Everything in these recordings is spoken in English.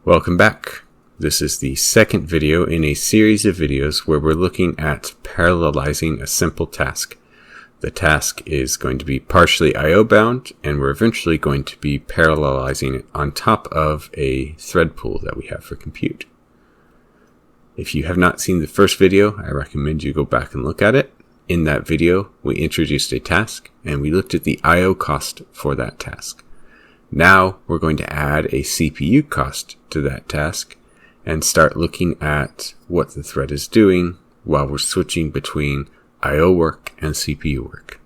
Welcome back. This is the second video in a series of videos where we're looking at parallelizing a simple task. The task is going to be partially I/O bound, and we're eventually going to be parallelizing it on top of a thread pool that we have for compute. If you have not seen the first video, I recommend you go back and look at it. In that video, we introduced a task and we looked at the I/O cost for that task. Now we're going to add a CPU cost to that task and start looking at what the thread is doing while we're switching between I/O work and CPU work.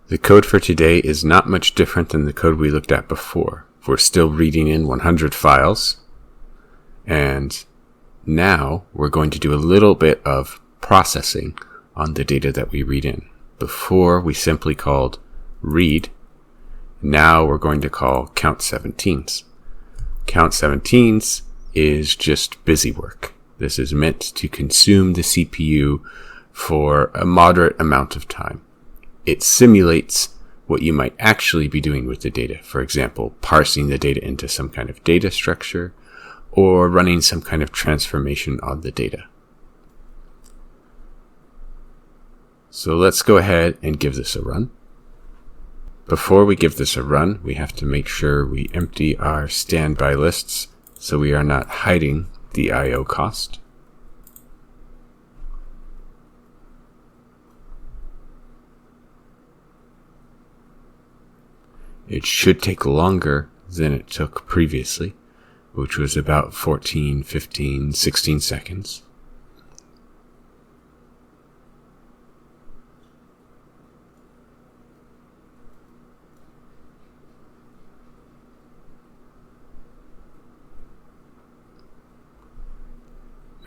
The code for today is not much different than the code we looked at before. We're still reading in 100 files, and now we're going to do a little bit of processing on the data that we read in. Before, we simply called read. Now we're going to call count 17s. Count 17s is just busy work. This is meant to consume the CPU for a moderate amount of time. It simulates what you might actually be doing with the data. For example, parsing the data into some kind of data structure or running some kind of transformation on the data. So let's go ahead and give this a run. Before we give this a run, we have to make sure we empty our standby lists so we are not hiding the I/O cost. It should take longer than it took previously, which was about 14, 15, 16 seconds.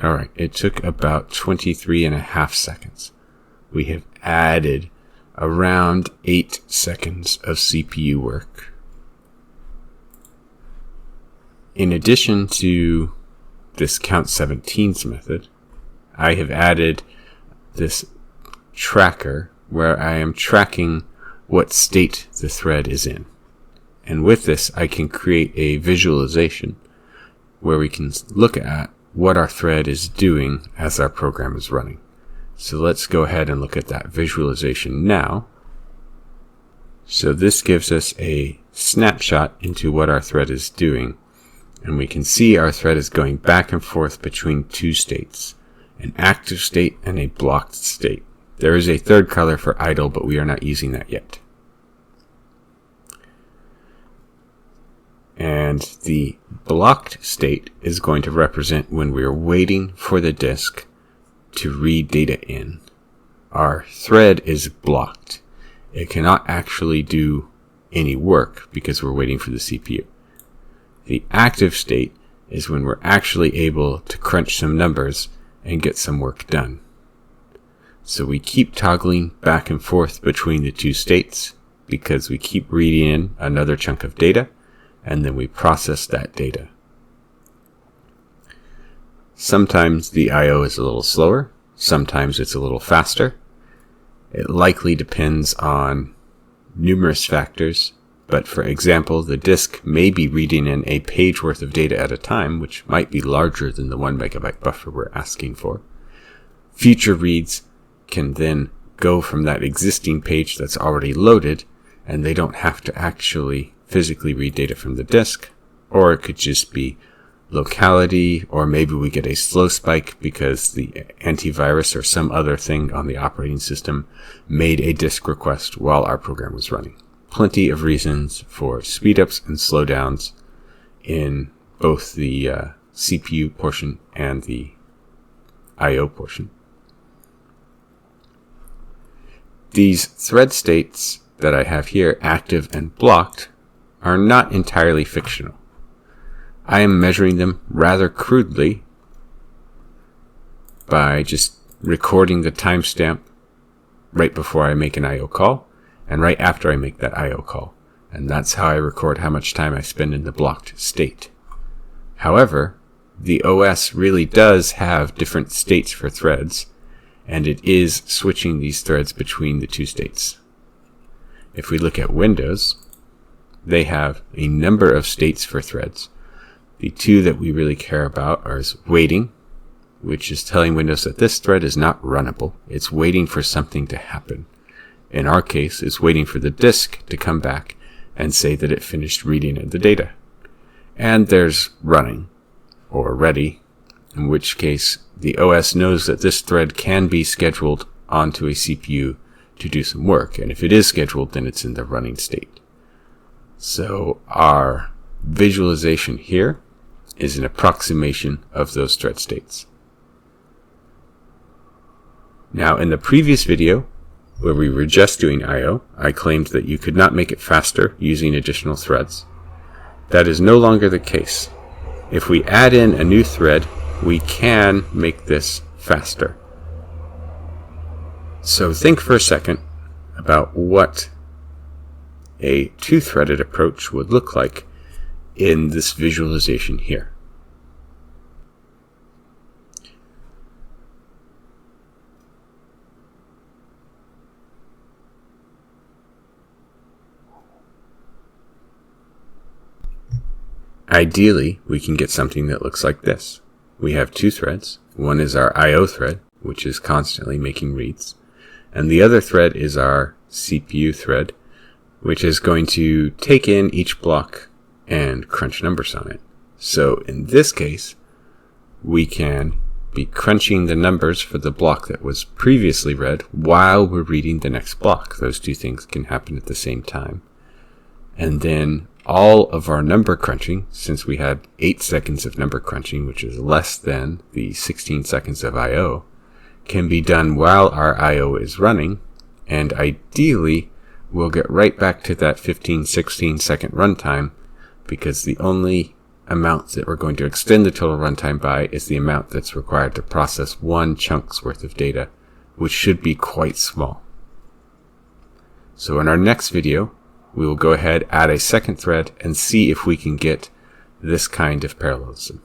Alright, it took about 23.5 seconds. We have added around 8 seconds of CPU work. In addition to this count 17s method, I have added this tracker where I am tracking what state the thread is in. And with this, I can create a visualization where we can look at what our thread is doing as our program is running. So let's go ahead and look at that visualization now. So this gives us a snapshot into what our thread is doing. And we can see our thread is going back and forth between two states, an active state and a blocked state. There is a third color for idle, but we are not using that yet. And the blocked state is going to represent when we are waiting for the disk to read data in. Our thread is blocked. It cannot actually do any work because we're waiting for the CPU. The active state is when we're actually able to crunch some numbers and get some work done. So we keep toggling back and forth between the two states because we keep reading in another chunk of data, and then we process that data. Sometimes the I/O is a little slower, sometimes it's a little faster. It likely depends on numerous factors, but for example, the disk may be reading in a page worth of data at a time, which might be larger than the 1 megabyte buffer we're asking for. Future reads can then go from that existing page that's already loaded, and they don't have to actually physically read data from the disk, or it could just be locality, or maybe we get a slow spike because the antivirus or some other thing on the operating system made a disk request while our program was running. Plenty of reasons for speedups and slowdowns in both the CPU portion and the I/O portion. These thread states that I have here, active and blocked, are not entirely fictional. I am measuring them rather crudely by just recording the timestamp right before I make an I/O call and right after I make that I/O call. And that's how I record how much time I spend in the blocked state. However, the OS really does have different states for threads, and it is switching these threads between the two states. If we look at Windows, they have a number of states for threads. The two that we really care about are waiting, which is telling Windows that this thread is not runnable. It's waiting for something to happen. In our case, it's waiting for the disk to come back and say that it finished reading the data. And there's running, or ready, in which case the OS knows that this thread can be scheduled onto a CPU to do some work. And if it is scheduled, then it's in the running state. So our visualization here is an approximation of those thread states. Now, in the previous video, where we were just doing I/O, I claimed that you could not make it faster using additional threads. That is no longer the case. If we add in a new thread, we can make this faster. So think for a second about what a two-threaded approach would look like in this visualization here. Ideally, we can get something that looks like this. We have two threads. One is our I/O thread, which is constantly making reads. And the other thread is our CPU thread, which is going to take in each block and crunch numbers on it. So in this case, we can be crunching the numbers for the block that was previously read while we're reading the next block. Those two things can happen at the same time. And then all of our number crunching, since we had 8 seconds of number crunching, which is less than the 16 seconds of I/O, can be done while our I/O is running, and ideally we'll get right back to that 15-16 second runtime, because the only amount that we're going to extend the total runtime by is the amount that's required to process one chunk's worth of data, which should be quite small. So in our next video, we will go ahead, add a second thread, and see if we can get this kind of parallelism.